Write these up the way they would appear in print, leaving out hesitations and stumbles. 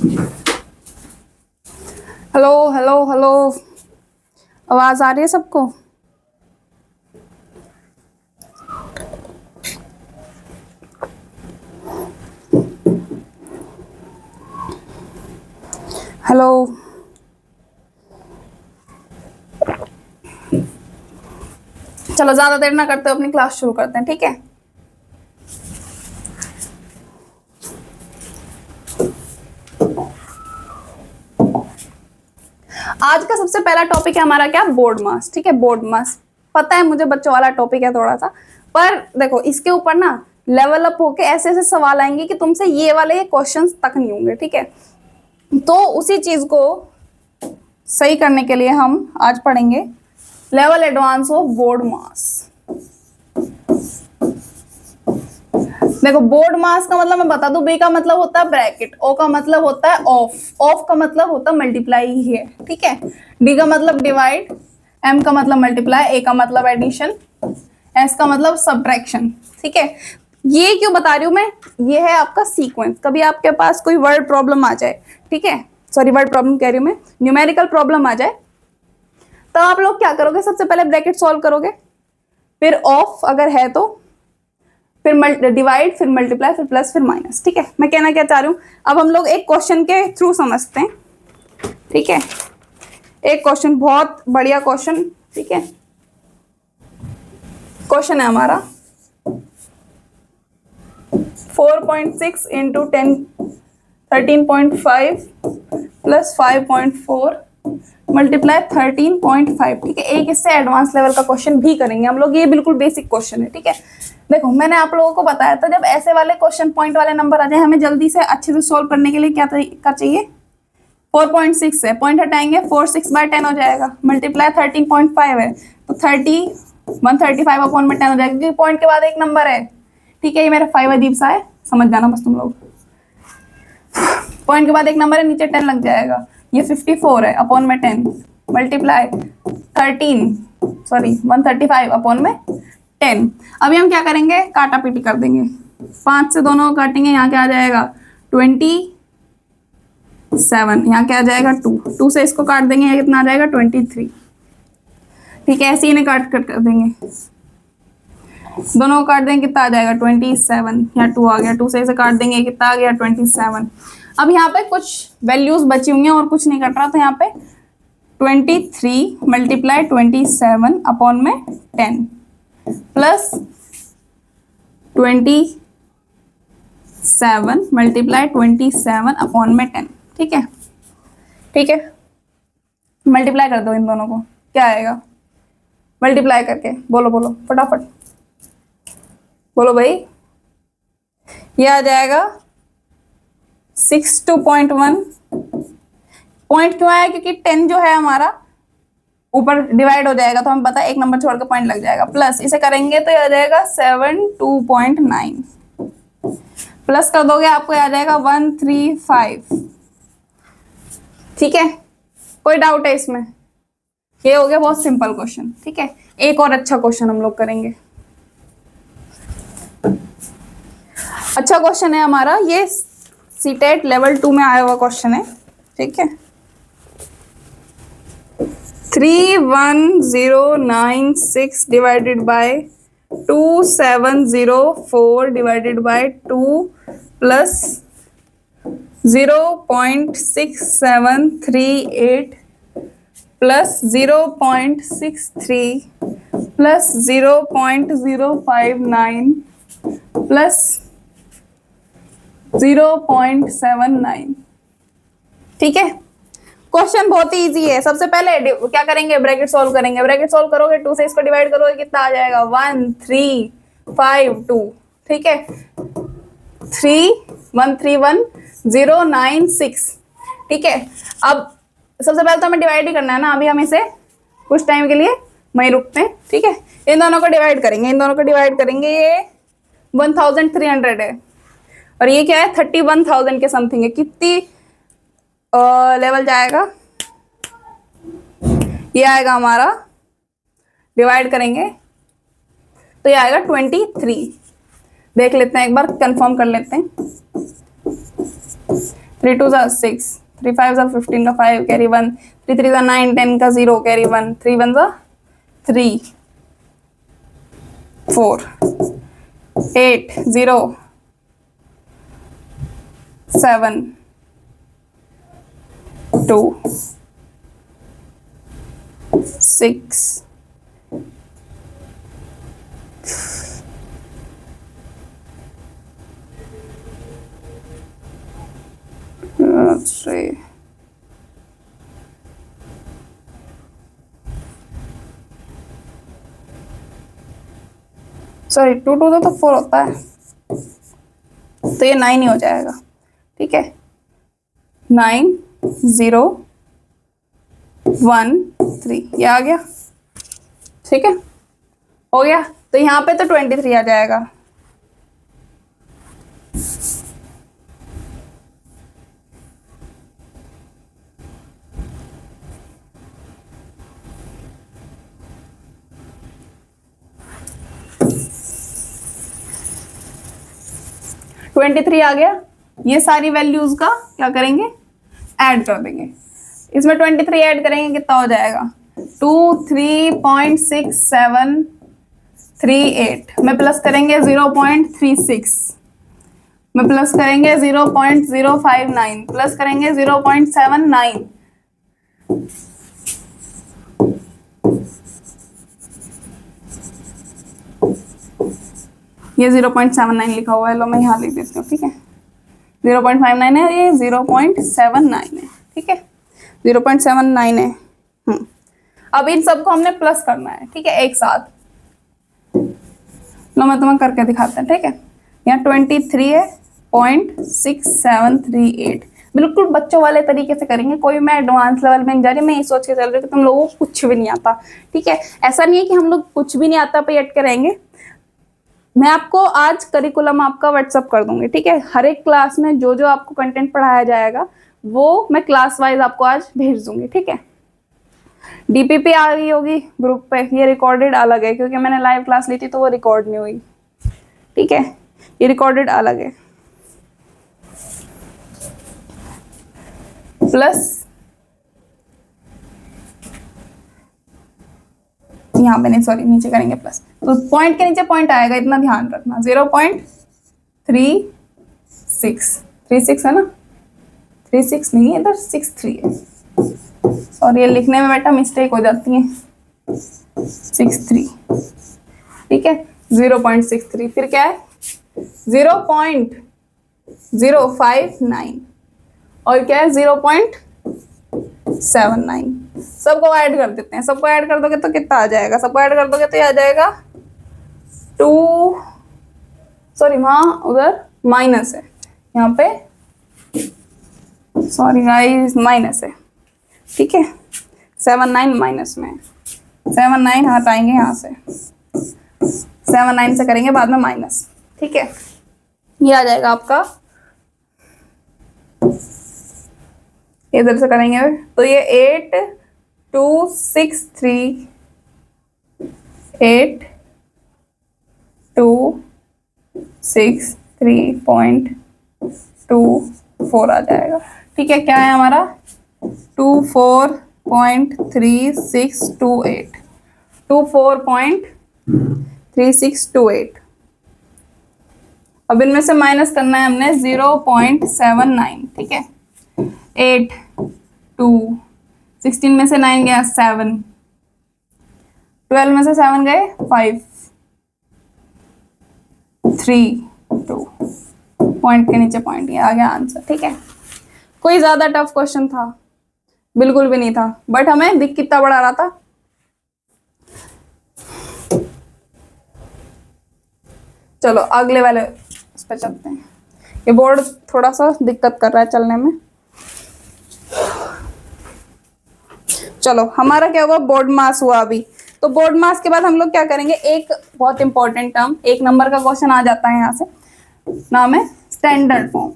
Hello hello hello, आवाज आ रही है सबको? हेलो। चलो ज्यादा देर ना करते, अपनी क्लास शुरू करते हैं, ठीक है? आज का सबसे पहला टॉपिक है हमारा क्या? बोर्ड मास। ठीक है, बोर्ड मास। पता है मुझे बच्चों वाला टॉपिक है थोड़ा सा, पर देखो इसके ऊपर ना लेवल अप होके ऐसे ऐसे सवाल आएंगे कि तुमसे ये वाले क्वेश्चंस तक नहीं होंगे। ठीक है, तो उसी चीज को सही करने के लिए हम आज पढ़ेंगे लेवल एडवांस ऑफ बोर्ड मास। देखो बोर्ड मास का मतलब मैं बता दूं, बी का मतलब होता है ब्रैकेट, ओ का मतलब होता है ऑफ, ऑफ का मतलब होता है मल्टीप्लाई ही है। ठीक है, डी का मतलब डिवाइड, एम का मतलब मल्टीप्लाई, ए का मतलब एडिशन, एस का मतलब सब्ट्रैक्शन। ठीक है, ये क्यों बता रही हूं मैं? ये है आपका सीक्वेंस। कभी आपके पास कोई वर्ड प्रॉब्लम आ जाए, ठीक है, सॉरी वर्ड प्रॉब्लम कह रही हूं मैं, न्यूमेरिकल प्रॉब्लम आ जाए, तो आप लोग क्या करोगे? सबसे पहले ब्रैकेट सॉल्व करोगे, फिर ऑफ अगर है तो फिर डिवाइड, फिर मल्टीप्लाई, फिर प्लस, फिर माइनस। ठीक है, मैं कहना क्या चाह रही हूँ, अब हम लोग एक क्वेश्चन के थ्रू समझते हैं। ठीक है, एक क्वेश्चन, बहुत बढ़िया क्वेश्चन। ठीक है, क्वेश्चन है हमारा 4.6 इंटू 13.5 प्लस 5.4 मल्टीप्लाई 13.5। ठीक है, एक इससे एडवांस लेवल का क्वेश्चन भी करेंगे हम लोग, ये बिल्कुल बेसिक क्वेश्चन है। ठीक है, देखो मैंने आप लोगों को बताया था जब ऐसे वाले क्वेश्चन पॉइंट वाले नंबर आ जाए, हमें जल्दी से अच्छे से सॉल्व करने के लिए क्या चाहिए? 4.6 है, पॉइंट हटाएंगे 4 6/10 हो जाएगा, मल्टीप्लाई 13.5 है तो 135 अपॉन में 10 हो जाएगा, क्योंकि पॉइंट के बाद एक नंबर है। ठीक है, ये मेरा 5 अजीब सा है, समझ जाना बस तुम लोग। पॉइंट के बाद एक नंबर है, नीचे 10 लग जाएगा, ये 54 है अपॉन में 10 मल्टीप्लाई 135 अपॉन में 10। अभी हम क्या करेंगे? काटा पीटी कर देंगे, 5 से दोनों को काटेंगे, यहाँ क्या आ जाएगा 27, यहाँ क्या आ जाएगा 2 से इसको काट देंगे, यहाँ कितना आ जाएगा 23। ठीक है, ऐसे ही इन्हें काट कर देंगे, दोनों को काट देंगे, कितना आ जाएगा 27, यहाँ 2 आ गया, 2 से इसे काट देंगे, कितना आ गया 27। अब यहाँ पे कुछ वैल्यूज बची हुई हैं और कुछ नहीं कट रहा, तो यहाँ पे 23 मल्टीप्लाई 27 अपॉन में 10 प्लस 27 मल्टीप्लाई 27 अपॉन में 10। ठीक है, ठीक है, मल्टीप्लाई कर दो इन दोनों को, क्या आएगा? मल्टीप्लाई करके बोलो बोलो फटाफट, बोलो भाई। ये आ जाएगा 62.1। पॉइंट क्यों आया? क्योंकि 10 जो है हमारा ऊपर डिवाइड हो जाएगा, तो हमें पता है एक नंबर छोड़ के पॉइंट लग जाएगा, प्लस इसे करेंगे तो ये आ जाएगा 72.9, प्लस कर दोगे आपको आ जाएगा 135। ठीक है, कोई डाउट है इसमें? ये हो गया बहुत सिंपल क्वेश्चन। ठीक है, एक और अच्छा क्वेश्चन हम लोग करेंगे। अच्छा क्वेश्चन है हमारा, ये सीटेट लेवल 2 में आया हुआ क्वेश्चन है। ठीक है, 31096 divided by 2704 divided by 2 plus 0.6738 plus 0.63 plus 0.059 plus 0.79। ठीक है, क्वेश्चन बहुत ही इजी है। सबसे पहले क्या करेंगे? ब्रैकेट सॉल्व करेंगे, ब्रैकेट सॉल्व करोगे 2 से इसको डिवाइड करोगे, कितना आ जाएगा 1352। ठीक है, 3131096। ठीक है, अब सबसे पहले तो हमें डिवाइड ही करना है ना, अभी हम इसे कुछ टाइम के लिए वहीं रुकते हैं। ठीक है, इन दोनों को डिवाइड करेंगे, इन दोनों को डिवाइड करेंगे, ये 1300 है और ये क्या है 31,000 के समथिंग है। कितनी लेवल जाएगा? ये आएगा हमारा, डिवाइड करेंगे तो ये आएगा 23। देख लेते हैं एक बार, कंफर्म कर लेते हैं। 3 2 ज़ा 6, 3 5 ज़ा 15 का 5 कैरी 1, 3 3 ज़ा 9, 10 का 0 कैरी 1, 3 1 ज़ा 3, 4 8 0 7 2 6 3 सॉरी 2 2 तो 4 होता है, तो ये 9 ही हो जाएगा। ठीक है, 9 0 1 3 ये आ गया। ठीक है, हो गया। तो यहाँ पे तो 23 आ जाएगा। ट्वेंटी थ्री आ गया। ये सारी वैल्यूज का क्या करेंगे, ऐड कर देंगे। इसमें 23 ऐड करेंगे, कितना हो जाएगा 23.6738 में प्लस करेंगे 0.36 में प्लस करेंगे 0.059 प्लस करेंगे 0.79 ये 0.79 लिखा हुआ है, लो मैं यहाँ लिख देती हूँ। ठीक है, 0.59 है, ये 0.79 है। ठीक है, 0.79 है। अब इन सबको हमने प्लस करना है। ठीक है, एक साथ लो मैं तुम्हें करके दिखाता हूँ। ठीक है, यहाँ 23 है 0.6738 बिल्कुल बच्चों वाले तरीके से करेंगे। कोई मैं एडवांस लेवल में नहीं जा रही, मैं ये सोच के चल रही हूँ कि तुम लोगों को कुछ भी नहीं आता। ठीक है, ऐसा नहीं है कि हम लोग कुछ भी नहीं आता पे अटके रहेंगे। मैं आपको आज करिकुलम आपका व्हाट्सअप कर दूंगी। ठीक है, हर एक क्लास में जो जो आपको कंटेंट पढ़ाया जाएगा वो मैं क्लास वाइज आपको आज भेज दूंगी। ठीक है, डीपीपी आ गई होगी ग्रुप पे, ये रिकॉर्डेड अलग है क्योंकि मैंने लाइव क्लास ली थी तो वो रिकॉर्ड नहीं हुई। ठीक है, ये रिकॉर्डेड अलग है। प्लस यहाँ पे नहीं, सॉरी नीचे करेंगे प्लस, तो पॉइंट के नीचे पॉइंट आएगा, इतना ध्यान रखना। 0.36 है ना, 36 नहीं है इधर 63 है। और ये लिखने में बेटा मिस्टेक हो जाती है, 63। ठीक है, 0.63 फिर क्या है 0.059 और क्या है 0.79। सबको ऐड कर देते हैं। सबको ऐड कर दोगे तो कितना आ जाएगा, सबको ऐड कर दोगे तो ये आ जाएगा 2, सॉरी वहां उधर माइनस है, यहाँ पे सॉरी गाइस माइनस है। ठीक है, 79 माइनस में, 79 हटाएंगे यहाँ से, 79 से करेंगे बाद में माइनस। ठीक है, ये आ जाएगा आपका, इधर से करेंगे तो ये 8263.24 आ जाएगा। ठीक है, क्या है हमारा 24.3628, 24.3628। अब इनमें से माइनस करना है हमने 0.79। ठीक है, 8 2 16 में से 9 गया 7, 12 में से 7 गए 5 3 2 पॉइंट के नीचे पॉइंट, ये आ गया आंसर। ठीक है, कोई ज्यादा टफ क्वेश्चन था बिल्कुल भी नहीं था, बट हमें दिख कितना बड़ा रहा था। चलो अगले वाले उस पर चलते हैं। ये बोर्ड थोड़ा सा दिक्कत कर रहा है चलने में। चलो हमारा क्या हुआ, बोर्ड मास हुआ अभी। तो बोर्ड मास के बाद हम लोग क्या करेंगे, एक बहुत इंपॉर्टेंट टर्म, 1 नंबर का क्वेश्चन आ जाता है यहाँ से, नाम है स्टैंडर्ड फॉर्म।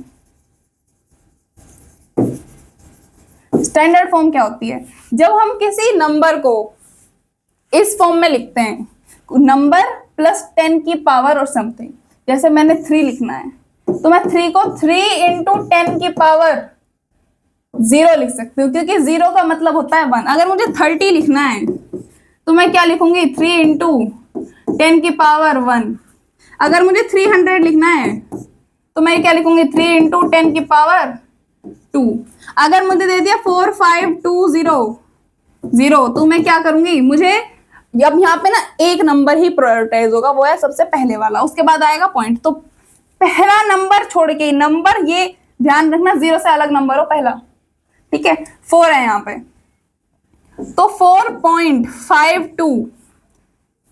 स्टैंडर्ड फॉर्म क्या होती है, जब हम किसी नंबर को इस फॉर्म में लिखते हैं, नंबर प्लस 10 की पावर और समथिंग। जैसे मैंने 3 लिखना है तो मैं 3 को 3 × 10 की पावर 0 लिख सकती हूँ, क्योंकि 0 का मतलब होता है 1। अगर मुझे 30 लिखना है तो मैं क्या लिखूंगी, 3 इंटू 10 की पावर 1। अगर मुझे 300 लिखना है तो मैं क्या लिखूंगी, 3 इंटू 10 की पावर 2। अगर मुझे दे दिया 45200 तो मैं क्या करूंगी, मुझे अब यहाँ पे ना एक नंबर ही प्रायोरिटाइज होगा, वो है सबसे पहले वाला, उसके बाद आएगा पॉइंट। तो पहला नंबर छोड़ के नंबर, ये ध्यान रखना 0 से अलग नंबर हो पहला, ठीक है। 4 है यहाँ पे, तो 4.52,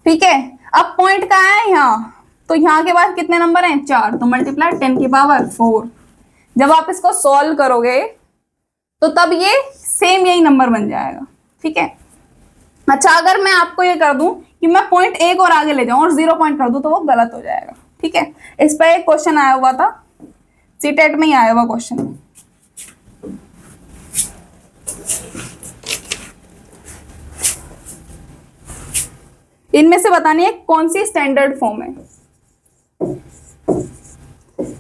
ठीक है। अब पॉइंट कहाँ है, यहाँ, तो यहाँ के बाद कितने नंबर हैं, 4, तो मल्टीप्लाई 10 की पावर 4। जब आप इसको सॉल्व करोगे तो तब ये सेम यही नंबर बन जाएगा, ठीक है। अच्छा, अगर मैं आपको ये कर दूं कि मैं पॉइंट एक और आगे ले जाऊं और 0 पॉइंट कर दूं तो वो गलत हो जाएगा, ठीक है। इस पर एक क्वेश्चन आया हुआ था, सीटेट में ही आया हुआ क्वेश्चन। इनमें से बतानी है कौन सी स्टैंडर्ड फॉर्म है,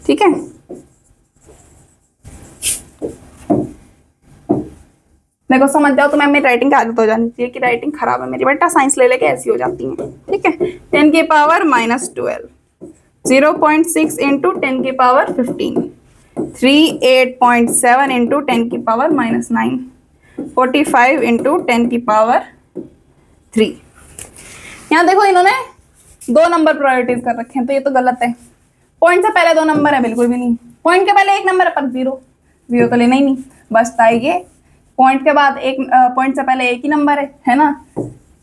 ठीक है। देखो समझ जाओ तो मैं मेरी राइटिंग की आदत हो जानी चाहिए कि राइटिंग खराब है मेरी, बेटा साइंस ले लेके ऐसी हो जाती है, ठीक है। 10 की पावर -12, 0.6 इंटू 10 की पावर 15, 38.7 इंटू 10 की पावर -9, 45 इंटू 10 की पावर 3। यहाँ देखो इन्होंने 2 नंबर प्रायोरिटीज कर रखे हैं, तो ये तो गलत है। पॉइंट से पहले 2 नंबर है, बिल्कुल भी नहीं। पॉइंट के पहले 1 नंबर है पर 0 तो लेना ही नहीं, बचता है ये। पॉइंट के बाद पॉइंट से पहले 1 ही नंबर है ना,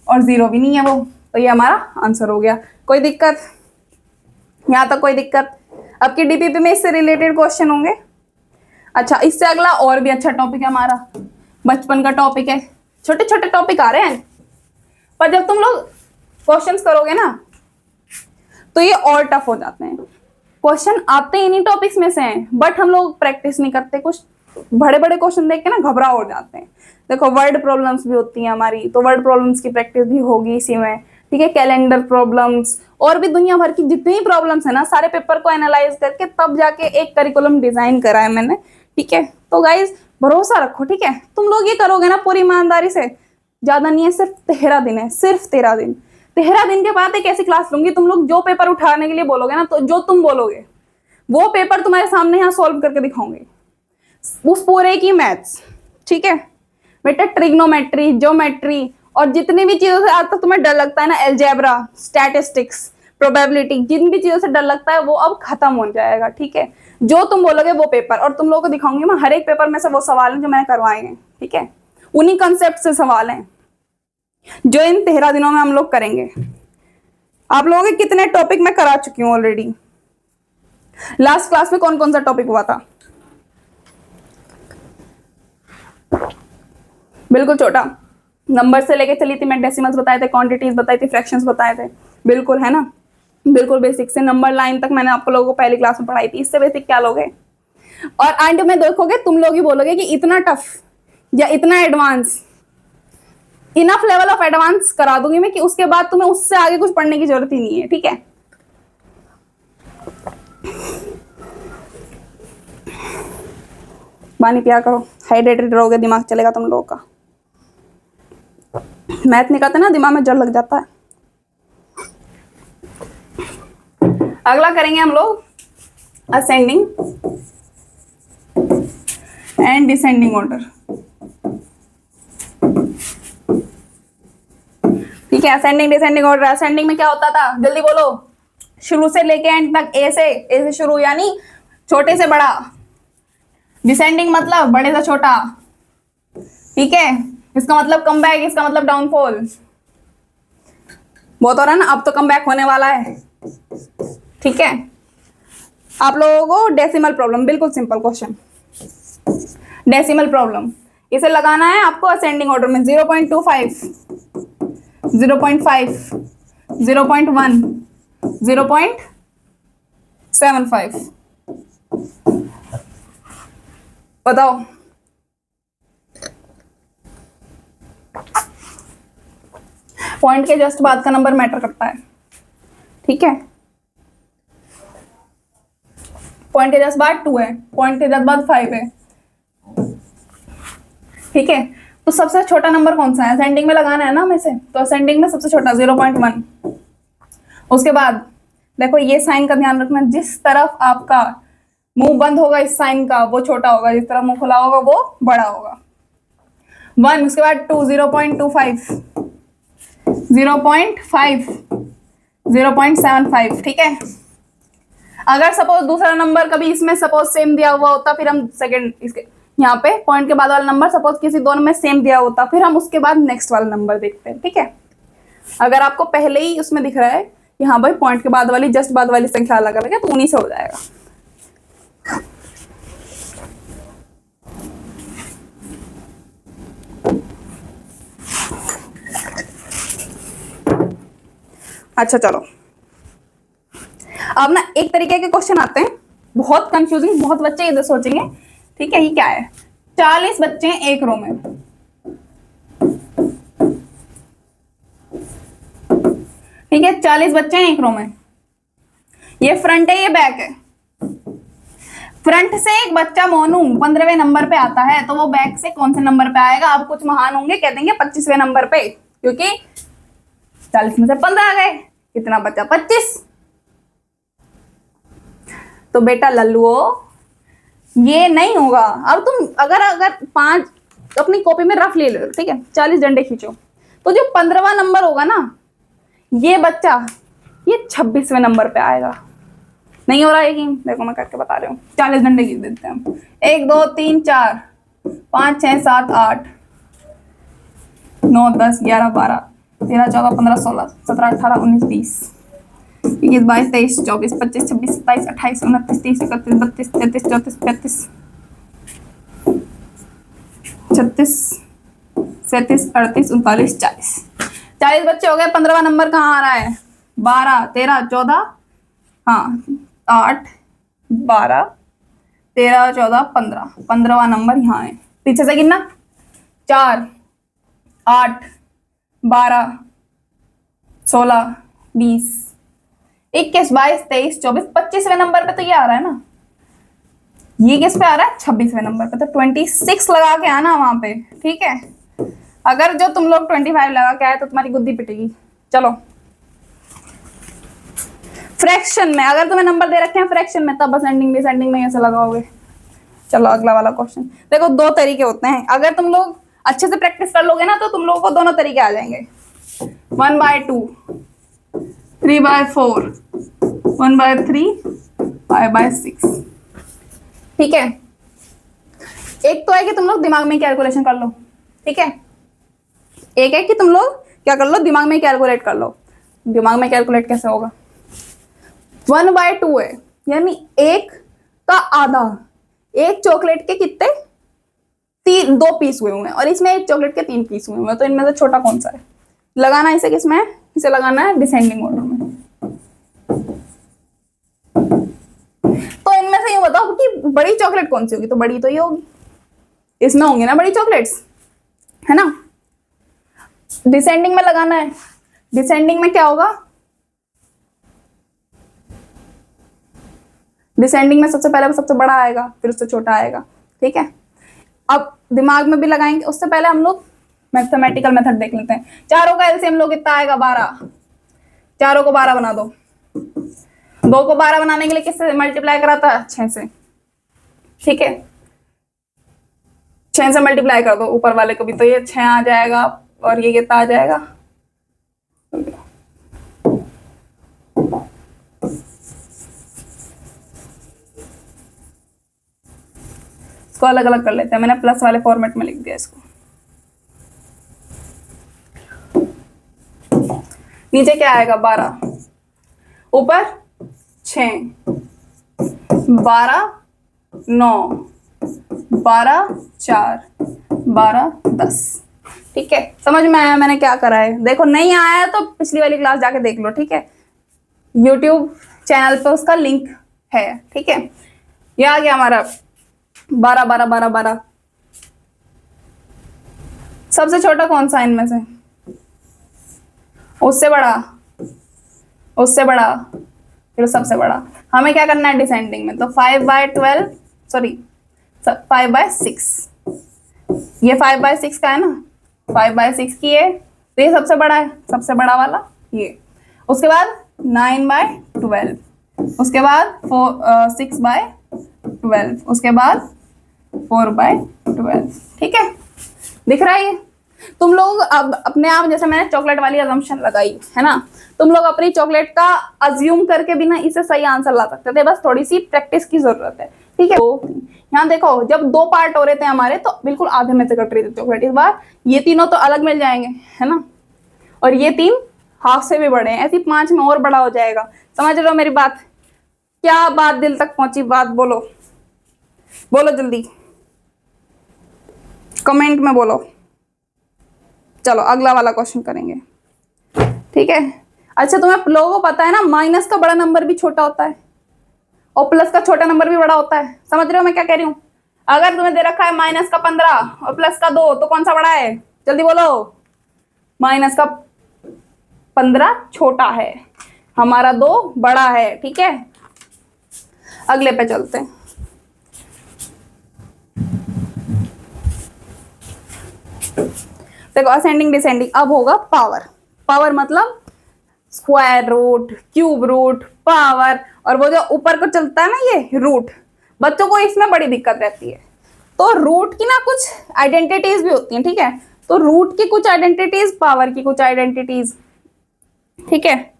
और 0 भी नहीं है वो, तो ये हमारा आंसर हो गया। कोई दिक्कत, यहाँ तक कोई दिक्कत? अब की डीपीपी में इससे रिलेटेड क्वेश्चन होंगे। अच्छा, इससे अगला और भी अच्छा टॉपिक है हमारा, बचपन का टॉपिक है। छोटे छोटे टॉपिक आ रहे हैं, पर जब तुम लोग क्वेश्चंस करोगे ना तो ये और टफ हो जाते हैं। क्वेश्चन आते हैं इन्हीं टॉपिक्स में से हैं, बट हम लोग प्रैक्टिस नहीं करते, कुछ बड़े बड़े क्वेश्चन देख के ना घबरा हो जाते हैं। देखो वर्ड प्रॉब्लम्स भी होती हैं हमारी, तो वर्ड प्रॉब्लम्स की प्रैक्टिस भी होगी इसी में, ठीक है। कैलेंडर प्रॉब्लम्स और भी दुनिया भर की जितनी प्रॉब्लम्स है ना, सारे पेपर को एनालाइज करके तब जाके एक करिकुलम डिजाइन करा है मैंने, ठीक है। तो गाइज भरोसा रखो, ठीक है। तुम लोग ये करोगे ना पूरी ईमानदारी से, ज्यादा नहीं है, सिर्फ 13 दिन है, सिर्फ 13 दिन। 13 दिन के बाद एक ऐसी क्लास लूंगी, तुम लोग जो पेपर उठाने के लिए बोलोगे ना, तो जो तुम बोलोगे वो पेपर तुम्हारे सामने यहाँ सॉल्व करके दिखाऊंगे, उस पूरे की मैथ्स, ठीक है बेटा। ट्रिग्नोमेट्री, ज्योमेट्री और जितनी भी चीजों से आज तक तुम्हें डर लगता है ना, अलजेब्रा, स्टैटिस्टिक्स, प्रोबेबिलिटी, जिन भी चीजों से डर लगता है वो अब खत्म हो जाएगा, ठीक है। जो तुम बोलोगे वो पेपर, और तुम लोगों को दिखाऊंगी मैं हर एक पेपर में से वो सवाल हैं जो मैंने करवाए हैं, ठीक है। उन्हीं कंसेप्ट से सवाल हैं जो इन 13 दिनों में हम लोग करेंगे। आप लोगों के कितने टॉपिक मैं करा चुकी हूँ ऑलरेडी। लास्ट क्लास में कौन कौन सा टॉपिक हुआ था? बिल्कुल छोटा, नंबर से लेके चली थी मैं, डेसिमल्स बताए थे, क्वांटिटीज बताई थी, फ्रैक्शंस बताए थे, बिल्कुल है ना। बिल्कुल बेसिक से नंबर लाइन तक मैंने आप लोगों को पहली क्लास में पढ़ाई थी, इससे बेसिक क्या लोगे? और एंड में देखोगे तुम लोग ही बोलोगे कि इतना टफ या इतना advance, enough level of advance करा दूंगी मैं कि उसके बाद तुम्हें उससे आगे कुछ पढ़ने की जरूरत ही नहीं है, ठीक है। पानी पिया करो, हाइड्रेटेड रहोगे, दिमाग चलेगा तुम लोगों का। मैथ नहीं करते ना, दिमाग में जल लग जाता है। अगला करेंगे हम लोग असेंडिंग एंड डिसेंडिंग ऑर्डर, ठीक है। असेंडिंग डिसेंडिंग ऑर्डर, असेंडिंग में क्या होता था, जल्दी बोलो, शुरू से लेके एंड तक, ए से शुरू यानी छोटे से बड़ा। डिसेंडिंग मतलब बड़े से छोटा, ठीक है। इसका मतलब कम बैक, इसका मतलब डाउनफॉल। बहुत हो रहा है ना, अब तो कम बैक होने वाला है, ठीक है। आप लोगों को डेसिमल प्रॉब्लम, बिल्कुल सिंपल क्वेश्चन, डेसिमल प्रॉब्लम, इसे लगाना है आपको असेंडिंग ऑर्डर में। 0.25, 0.5, 0.1, 0.75, बताओ। पॉइंट के जस्ट बाद का नंबर मैटर करता है, ठीक है। पॉइंट के जस्ट बाद 2 है, पॉइंट के जस्ट बाद 5 है, ठीक है, तो सबसे छोटा नंबर कौन सा है, असेंडिंग में लगाना है ना हमें से, तो असेंडिंग में सबसे छोटा 0.1। उसके बाद देखो ये साइन का ध्यान रखना, जिस तरफ आपका मुंह बंद होगा इस साइन का वो छोटा होगा, जिस तरफ मुंह खुला होगा वो बड़ा होगा। 1, उसके बाद 2, 0.25, 0.5, 0.75, ठीक है। अगर सपोज दूसरा नंबर कभी इसमें सपोज सेम दिया हुआ होता, फिर हम सेकंड इसके यहाँ पे पॉइंट के बाद वाला नंबर सपोज किसी दोनों में सेम दिया होता, फिर हम उसके बाद नेक्स्ट वाला नंबर देखते हैं, ठीक है। अगर आपको पहले ही उसमें दिख रहा है कि हाँ भाई पॉइंट के बाद वाली जस्ट बाद वाली संख्या अलग अलग है, तो उन्हीं से हो जाएगा। अच्छा चलो, अब ना एक तरीके के क्वेश्चन आते हैं, बहुत कंफ्यूजिंग, बहुत बच्चे इधर सोचेंगे ठीक है ये क्या है। 40 बच्चे हैं एक रो में, ठीक है, 40 बच्चे हैं एक रो में, ये फ्रंट है ये बैक है। फ्रंट से एक बच्चा मोनू 15वें नंबर पे आता है, तो वो बैक से कौन से नंबर पे आएगा। आप कुछ महान होंगे कह देंगे 25वें नंबर पे, क्योंकि 40 में से 15 आ गए, कितना बचा 25। तो बेटा लल्लुओ ये नहीं होगा। अब तुम अगर 5 अपनी कॉपी में रफ ले लो, ठीक है, 40 डंडे खींचो, तो जो 15वां नंबर होगा ना ये बच्चा ये 26वें नंबर पे आएगा। नहीं हो रहा है यकीन, देखो मैं करके बता रही हूँ। 40 डंडे खींच देते हैं हम, 1 2 3 4 5 6 7 8 9 10 11 12 13 14 15 16 17 18 19 20 21 22 23 24 25 26 27 28 29 30 31 32 33 34 35 36 37 38 39 40 40 बच्चे हो गए। 15वां नंबर कहाँ आ रहा है, 12 13 14, हाँ 8 12 13 14 15, 15वां नंबर यहाँ है। पीछे से गिनना 4 8 12 16 20 21 22 23 24 25वें नंबर पे तो ये आ रहा है ना, ये किस पे आ रहा है 26वें नंबर पे, तो 26 लगा के आना वहां पे, ठीक है। अगर जो तुम लोग 25 लगा के आए तो तुम्हारी गुद्दी पिटेगी। चलो फ्रैक्शन में, अगर तुम्हें नंबर दे रखे हैं फ्रैक्शन में तब असेंडिंग डिसेंडिंग में ऐसे लगाओगे। चलो अगला वाला क्वेश्चन देखो, 2 तरीके होते हैं, अगर तुम लोग अच्छे से प्रैक्टिस कर लोगे ना तो तुम लोगों को दोनों तरीके आ जाएंगे। 1/2, 3/4, 1/3, 5/6, ठीक है। एक तो है कि तुम लोग दिमाग में कैलकुलेशन कर लो, ठीक है। एक है कि तुम लोग क्या कर लो, दिमाग में कैलकुलेट कर लो। दिमाग में कैलकुलेट कैसे होगा, 1/2 है, यानी 1 का आधा, एक चॉकलेट के कितने 2 पीस हुए हैं और इसमें एक चॉकलेट के 3 पीस हुए हैं, तो इनमें से छोटा कौन सा है। लगाना इसे किसमें है, इसे लगाना है डिसेंडिंग ऑर्डर में। तो इनमें से ये बताओ कि बड़ी चॉकलेट कौन सी होगी, तो बड़ी तो ये होगी, इसमें होंगी ना बड़ी चॉकलेट्स, है ना। डिसेंडिंग में लगाना है, डिसेंडिंग में क्या होगा, डिसेंडिंग में सबसे पहले सबसे बड़ा आएगा फिर उससे छोटा आएगा, ठीक है। अब दिमाग में भी लगाएंगे, उससे पहले हम लोग मैथमेटिकल मेथड देख लेते हैं। चारों का एलसीएम लोग कितना आएगा 12, चारों को 12 बना दो। 2 को 12 बनाने के लिए किससे मल्टीप्लाई करा था, 6 से, ठीक है। 6 से मल्टीप्लाई कर दो ऊपर वाले को भी, तो ये 6 आ जाएगा और ये कितना आ जाएगा, इसको अलग अलग कर लेते हैं। मैंने प्लस वाले फॉर्मेट में लिख दिया इसको। नीचे क्या आएगा 12, ऊपर 6, 12 9, 12 4, 12 10, ठीक है। समझ में आया मैंने क्या करा है। देखो नहीं आया तो पिछली वाली क्लास जाके देख लो, ठीक है। YouTube चैनल पे उसका लिंक है, ठीक है। ये आ गया हमारा 12 12 12 12। सबसे छोटा कौन सा इनमें से, उससे बड़ा, उससे बड़ा, फिर सबसे बड़ा। हमें क्या करना है डिसेंडिंग में, तो 5/12 सॉरी 5/6, ये 5/6 का है ना, 5/6 की है, तो ये सबसे बड़ा है, सबसे बड़ा वाला ये। उसके बाद 9/12, उसके बाद 6/12, उसके बाद 4/12। ठीक है, दिख रहा है ये? तुम लोग अब अपने आप, जैसे मैंने चॉकलेट वाली अजम्पशन लगाई है ना, तुम लोग अपनी चॉकलेट का अज्यूम करके भी ना इसे सही आंसर ला सकते थे, बस थोड़ी सी प्रैक्टिस की जरूरत है। ठीक है, तो यहाँ देखो, जब 2 पार्ट हो रहे थे हमारे तो बिल्कुल आधे में से कट रही थी चॉकलेट। इस बार ये तीनों तो अलग मिल जाएंगे, है ना, और ये 3 हाफ से भी बड़े हैं, ऐसी 5 में और बड़ा हो जाएगा। समझ रहे हो मेरी बात? क्या बात दिल तक पहुंची? बात बोलो, बोलो जल्दी, कमेंट में बोलो। चलो अगला वाला क्वेश्चन करेंगे। ठीक है, अच्छा तुम्हें लोगों को पता है ना, माइनस का बड़ा नंबर भी छोटा होता है और प्लस का छोटा नंबर भी बड़ा होता है। समझ रहे हो मैं क्या कह रही हूँ? अगर तुम्हें दे रखा है माइनस का 15 और प्लस का 2, तो कौन सा बड़ा है? जल्दी बोलो। माइनस का 15 छोटा है, हमारा 2 बड़ा है। ठीक है, अगले पे चलते हैं। देखो असेंडिंग डिसेंडिंग, अब होगा पावर। पावर मतलब square root, cube root, power, और वो जो ऊपर को चलता है ना ये रूट, बच्चों को इसमें बड़ी दिक्कत रहती है। तो रूट की ना कुछ आइडेंटिटीज भी होती हैं। ठीक है, तो रूट की कुछ आइडेंटिटीज, पावर की कुछ आइडेंटिटीज। ठीक है,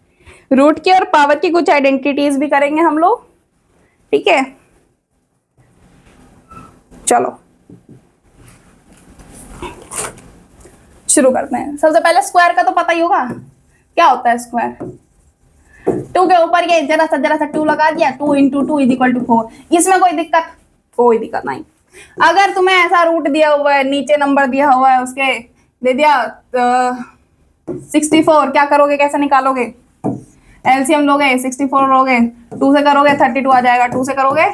रूट की और पावर की कुछ आइडेंटिटीज भी करेंगे हम लोग। ठीक है, चलो शुरू करते हैं। सबसे पहले स्क्वायर का तो पता ही होगा, क्या होता है स्क्वायर? 2 के ऊपर ये जरा सा 2 लगा दिया, 2 × 2 = 4। इसमें कोई दिक्कत? कोई दिक्कत नहीं। अगर तुम्हें ऐसा रूट दिया हुआ है, नीचे नंबर दिया हुआ है, उसके दे दिया 64, क्या करोगे, कैसे निकालोगे? एलसीएम लोगे, 64 लोगे, 2 से करोगे 32 आ जाएगा, 2 से करोगे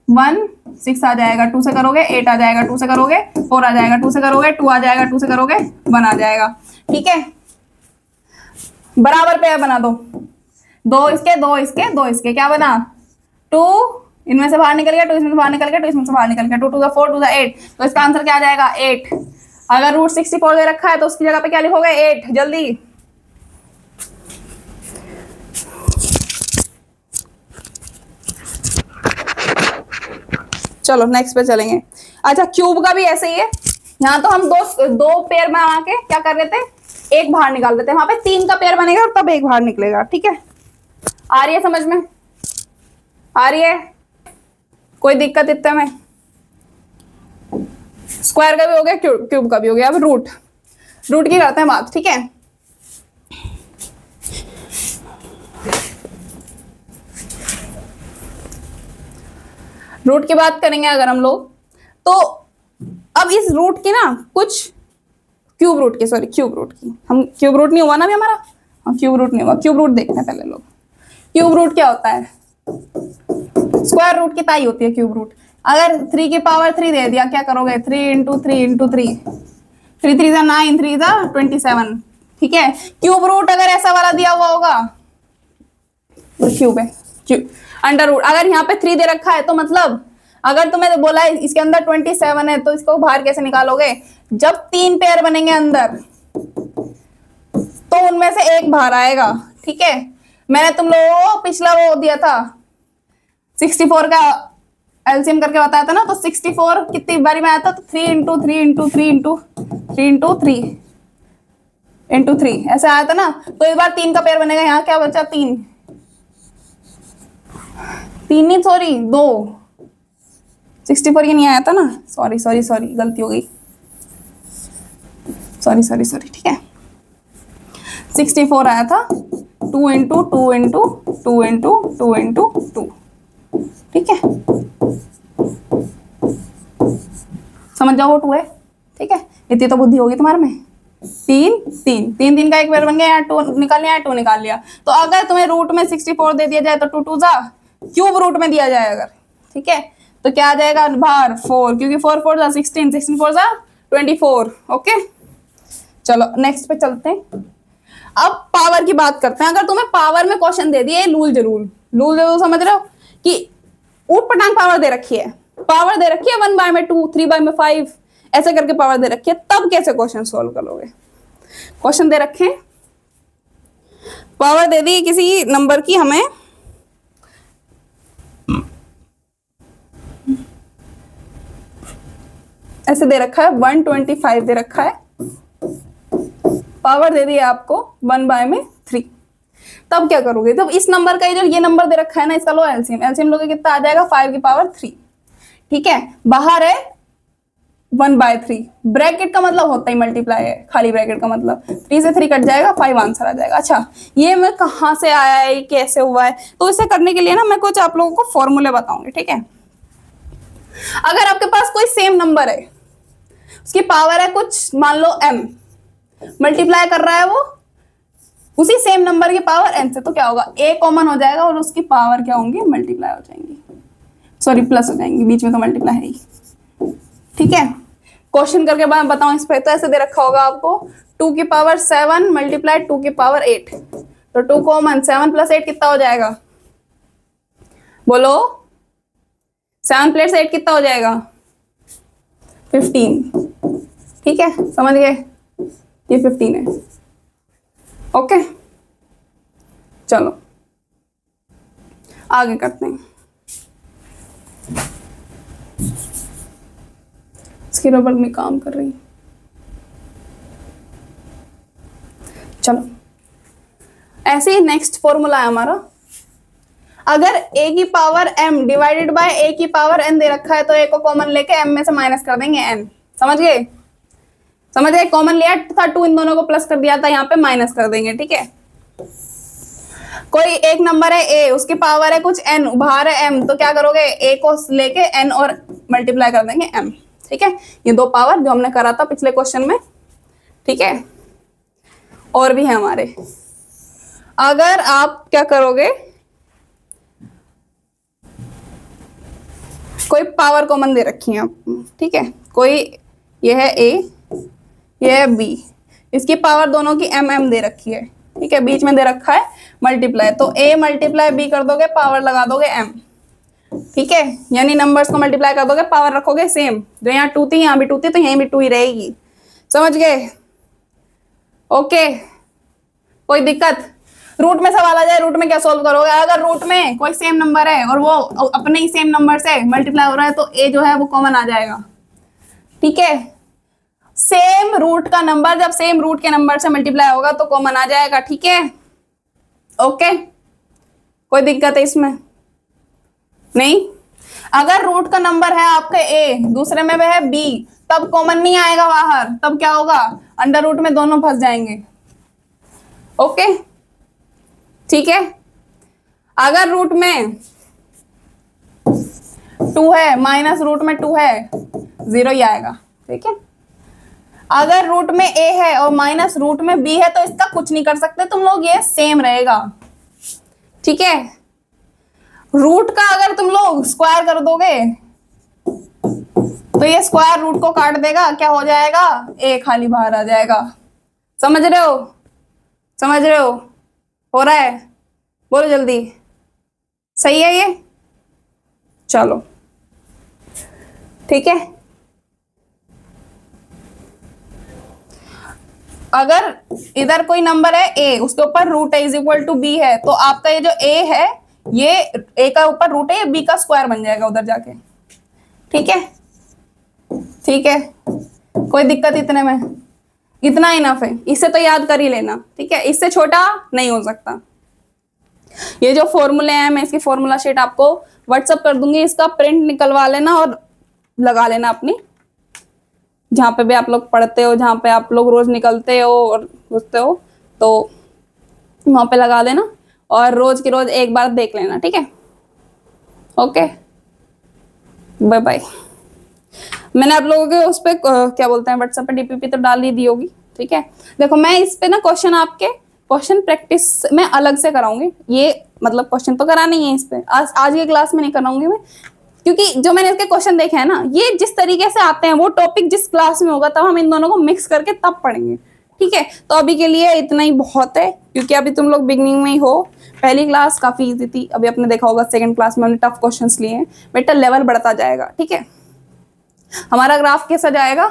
1 6 आ जाएगा, 2 से करोगे 8 आ जाएगा, 2 से करोगे 4 आ जाएगा, 2 से करोगे 2 आ जाएगा, 2 से करोगे 1 आ जाएगा। ठीक है, बराबर पे बना दो, 2 इसके 2 इसके 2 इसके, क्या बना? 2 इनमें से बाहर निकल गया, 2 इसमें से बाहर निकल गया, 2 इसमें से बाहर निकल गया, 2 2 4 2 8, तो इसका आंसर क्या आ जाएगा? 8। अगर रूट 64 दे रखा है तो उसकी जगह पे क्या लिखोगे? 8। जल्दी चलो नेक्स्ट पे चलेंगे। अच्छा क्यूब का भी ऐसे ही है। यहाँ तो हम दो पेयर में आके क्या कर रहे थे, एक बाहर निकाल देते हैं, वहां पे 3 का पेयर बनेगा और तब एक बाहर निकलेगा। ठीक है, आ रही है समझ में? आ रही है? कोई दिक्कत इतने में? स्क्वायर का भी हो गया, क्यूब का भी हो गया। अब रूट की करते हैं बात। ठीक है, रूट की बात करेंगे अगर हम लोग, तो अब इस रूट की ना कुछ क्यूब रूट की, हम क्यूब रूट नहीं हुआ ना अभी हमारा, हाँ क्यूब रूट नहीं हुआ, क्यूब रूट देखते हैं पहले लोग। क्यूब रूट क्या होता है? स्क्वायर रूट की ताई होती है क्यूब रूट। अगर 3 की पावर 3 दे दिया, क्या करोगे? 3 × 3 × 3, 3 3 9, 3 27। ठीक है, क्यूब रूट अगर ऐसा वाला दिया हुआ होगा तो क्यूब है, अंडर रूट। अगर यहाँ पे 3 दे रखा है तो मतलब, अगर तुम्हें बोला है इसके अंदर 27 है तो इसको बाहर कैसे निकालोगे? जब 3 पेयर बनेंगे अंदर तो उनमें से एक बाहर आएगा। ठीक है, मैंने तुम लोगों को पिछला वो दिया था 64 का एलसीएम करके बताया था ना, तो 64 कितनी बारी में आया था? तो 3 × 3 × 3 × 3 × 3 ऐसे आया था ना। तो इस बार 3 का पेयर बनेगा। यहाँ क्या बचा? 3 नहीं, सॉरी 2, 64 ये नहीं आया था ना, सॉरी गलती हो गई, सॉरी। ठीक है, 64 आया था 2 × 2 × 2 × 2 × 2। ठीक है, समझ जाओ वो 2 है। ठीक है, इतनी तो बुद्धि होगी तुम्हारे में। 3 का एक पेयर बन गया, यहाँ 2 निकाल लिया, 2 निकाल लिया। तो अगर तुम्हें रूट में 64 दे दिया जाए तो 2 2 जा, क्यूब रूट में दिया जाए अगर, ठीक है, तो क्या आ जाएगा बाहर? 4, क्योंकि 4 4 जा 16, 16 4 जा 24। ओके, चलो नेक्स्ट पे चलते हैं। अब पावर की बात करते हैं। अगर तुम्हें पावर में क्वेश्चन दे दिए, लूल जरूर समझ रहे हो कि ऊट पटांग पावर दे रखी है, 1/2, 3/5, ऐसे करके पावर दे रखी है, तब कैसे क्वेश्चन सोल्व करोगे? क्वेश्चन दे रखे हैं, पावर दे दी किसी नंबर की हमें, ऐसे दे रखा है 125 दे रखा है, पावर दे दी है आपको 1/3, तब क्या करोगे? तब इस नंबर का जो ये नंबर दे रखा है ना, इसका लो एलसीएम, एलसीएम लोगे कितना आ जाएगा 5 की पावर 3, ठीक है, बाहर है 1/3, ब्रैकेट का मतलब होता ही मल्टीप्लाई है, खाली ब्रैकेट का मतलब 3 से 3 कट जाएगा, 5 आंसर आ जाएगा। अच्छा, ये मैं कहाँ से आया है, कैसे हुआ है, तो इसे करने के लिए ना मैं कुछ आप लोगों को फॉर्मूले बताऊंगी, ठीक है। अगर आपके पास कोई सेम नंबर है, उसकी पावर है कुछ मान लो m, मल्टीप्लाई कर रहा है वो उसी सेम नंबर की पावर n से, तो क्या होगा, a कॉमन हो जाएगा और उसकी पावर क्या होंगी, मल्टीप्लाई हो जाएंगी, सॉरी प्लस हो जाएंगी, बीच में तो मल्टीप्लाई है ही, ठीक है। क्वेश्चन करके बाद बताऊं इस पे, तो ऐसे दे रखा होगा आपको 2 की पावर 7 मल्टीप्लाई 2 की पावर 8, तो 2 कॉमन, 7 + 8 कितना हो जाएगा, बोलो 7 + 8 कितना हो जाएगा, 15, ठीक है, समझ गए, ये 15 है, ओके। चलो आगे करते हैं, इसकी रबड़ में काम कर रही, चलो ऐसे ही नेक्स्ट फॉर्मूला है हमारा, अगर a की power m divided by a की पावर n दे रखा है, तो a को कॉमन लेके m में से माइनस कर देंगे n, समझ गए, समझ गए, कॉमन लिया था 2, इन दोनों को प्लस कर दिया था, यहाँ पे माइनस कर देंगे, ठीक है। कोई एक नंबर है a, उसकी पावर है कुछ n, बाहर है m, तो क्या करोगे, a को लेके n और मल्टीप्लाई कर देंगे m, ठीक है। ये 2 पावर जो हमने करा था पिछले क्वेश्चन में, ठीक है। और भी है हमारे, अगर आप क्या करोगे, कोई पावर कॉमन दे रखी है आप, ठीक है, कोई ये है a, ये है b, इसकी पावर दोनों की m दे रखी है, ठीक है, बीच में दे रखा है मल्टीप्लाई, तो a मल्टीप्लाई b कर दोगे, पावर लगा दोगे m, ठीक है, यानी नंबर्स को मल्टीप्लाई कर दोगे, पावर रखोगे सेम, जो यहाँ 2 थी यहाँ भी 2 थी, तो यहीं भी 2 ही रहेगी, समझ गए, ओके। कोई दिक्कत? रूट में सवाल आ जाए, रूट में क्या सोल्व करोगे? अगर रूट में कोई सेम नंबर है और वो अपने ही सेम नंबर से मल्टीप्लाई हो रहा है, तो a जो है वो कॉमन आ जाएगा, ठीक है। सेम रूट का नंबर जब सेम रूट के नंबर से मल्टीप्लाई होगा तो कॉमन आ जाएगा, ठीक है, ओके। कोई दिक्कत है इसमें? नहीं। अगर रूट का नंबर है आपका a, दूसरे में वह है b, तब कॉमन नहीं आएगा बाहर, तब क्या होगा, अंडर रूट में दोनों फंस जाएंगे, ओके, ठीक है। अगर रूट में 2 है, माइनस रूट में 2 है, 0 ही आएगा, ठीक है। अगर रूट में a है और माइनस रूट में b है, तो इसका कुछ नहीं कर सकते तुम लोग, ये सेम रहेगा, ठीक है। रूट का अगर तुम लोग स्क्वायर कर दोगे, तो ये स्क्वायर रूट को काट देगा, क्या हो जाएगा, a खाली बाहर आ जाएगा, समझ रहे हो, समझ रहे हो रहा है, बोलो जल्दी, सही है ये, चलो ठीक है। अगर इधर कोई नंबर है a, उसके ऊपर रूट a = b है, तो आपका ये जो a है, ये a का ऊपर रूट है, b का स्क्वायर बन जाएगा उधर जाके, ठीक है, ठीक है। कोई दिक्कत इतने में? इतना इनफ है, इससे तो याद कर ही लेना, ठीक है, इससे छोटा नहीं हो सकता। ये जो फॉर्मूले हैं, मैं इसकी फॉर्मूला शीट आपको व्हाट्सअप कर दूंगी, इसका प्रिंट निकलवा लेना और लगा लेना अपनी, जहाँ पे भी आप लोग पढ़ते हो, जहाँ पे आप लोग रोज निकलते हो और घुसते हो, तो वहां पे लगा देना और रोज की रोज एक बार देख लेना, ठीक है, ओके, बाय बाय। मैंने आप लोगों के उस पर क्या बोलते हैं, व्हाट्सएप पे डीपीपी तो डाल ही दी होगी, ठीक है। देखो मैं इस पे ना क्वेश्चन, आपके क्वेश्चन प्रैक्टिस मैं अलग से कराऊंगी, ये मतलब क्वेश्चन तो कराना ही है इस पे, आज की क्लास में नहीं कराऊंगी मैं, क्योंकि जो मैंने इसके क्वेश्चन देखे हैं ना, ये जिस तरीके से आते हैं, वो टॉपिक जिस क्लास में होगा तब हम इन दोनों को मिक्स करके तब पढ़ेंगे, ठीक है। तो अभी के लिए इतना ही बहुत है, क्योंकि अभी तुम लोग बिगनिंग में ही हो, पहली क्लास काफी इजी थी, अभी आपने देखा होगा सेकंड क्लास में हमने टफ क्वेश्चंस लिए हैं, बेटा लेवल बढ़ता जाएगा, ठीक है, हमारा ग्राफ कैसा जाएगा,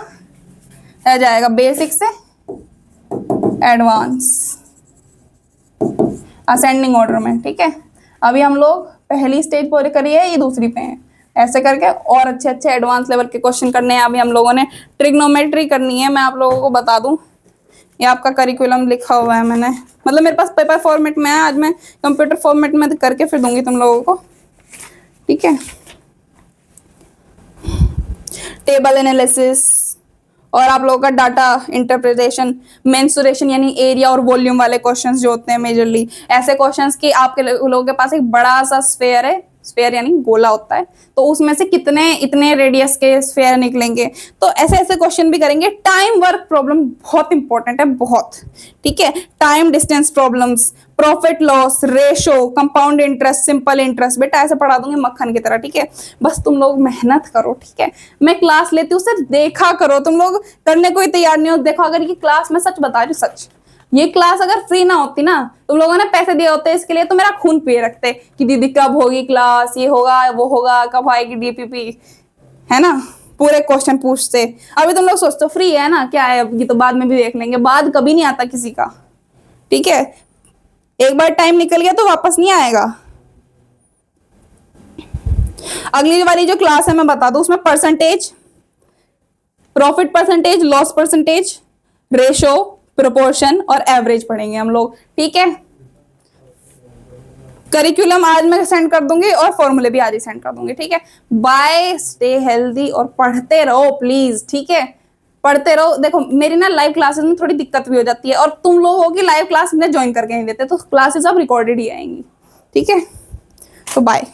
जाएगा बेसिक से एडवांस असेंडिंग ऑर्डर में, ठीक है। अभी हम लोग पहली स्टेज पूरी करी है, ये दूसरी पे है, ऐसे करके और अच्छे अच्छे एडवांस लेवल के क्वेश्चन करने हैं। अभी हम लोगों ने ट्रिग्नोमेट्री करनी है। मैं आप लोगों को बता दूं, ये आपका करिकुलम लिखा हुआ है मैंने, मतलब मेरे पास पेपर फॉर्मेट में है, आज मैं कंप्यूटर फॉर्मेट में करके फिर दूंगी तुम लोगों को, ठीक है। टेबल एनालिसिस और आप लोगों का डाटा इंटरप्रिटेशन, मेंसुरेशन यानी एरिया और वॉल्यूम वाले क्वेश्चंस जो होते हैं मेजरली, ऐसे क्वेश्चंस की आपके लोगों के पास एक बड़ा सा स्फेयर है, स्फेयर यानी गोला होता है, तो उसमें से कितने इतने रेडियस के स्फेयर निकलेंगे, तो ऐसे ऐसे क्वेश्चन भी करेंगे। टाइम वर्क प्रॉब्लम बहुत इंपॉर्टेंट है, बहुत, ठीक है। Time distance problems, profit loss ratio, compound interest, simple interest, बेटा ऐसे पढ़ा दूंगी मक्खन की तरह, ठीक है। बस तुम लोग मेहनत करो, ठीक है। मैं क्लास लेती हूँ, सिर्फ देखा करो, तुम लोग करने को ही तैयार नहीं हो। देखो अगर ये क्लास, मैं सच बता रही हूँ, सच, ये क्लास अगर फ्री ना होती ना, तुम लोगों ने पैसे दिए होते इसके लिए, तो मेरा खून पिए रखते कि दीदी कब होगी क्लास, ये होगा वो होगा, कब आएगी डीपीपी, है ना, पूरे क्वेश्चन पूछते। अभी तुम लोग सोचते हो फ्री है ना, क्या है, ये तो बाद में भी देख लेंगे, बाद कभी नहीं आता किसी का, ठीक है। एक बार टाइम निकल गया तो वापस नहीं आएगा। अगली वाली जो क्लास है मैं बता दूं, उसमें percentage, profit percentage, loss percentage, ratio, proportion और एवरेज पढ़ेंगे हम लोग, ठीक है। करिकुलम आज मैं सेंड कर दूंगी और फॉर्मूले भी आज ही सेंड कर दूंगी, ठीक है। बाय, स्टे हेल्दी और पढ़ते रहो प्लीज, ठीक है, पढ़ते रहो। देखो मेरी ना लाइव क्लासेस में थोड़ी दिक्कत भी हो जाती है, और तुम लोगों की लाइव क्लास में ज्वाइन करके नहीं देते, तो क्लासेस अब रिकॉर्डेड ही आएंगी, ठीक है। तो बाय।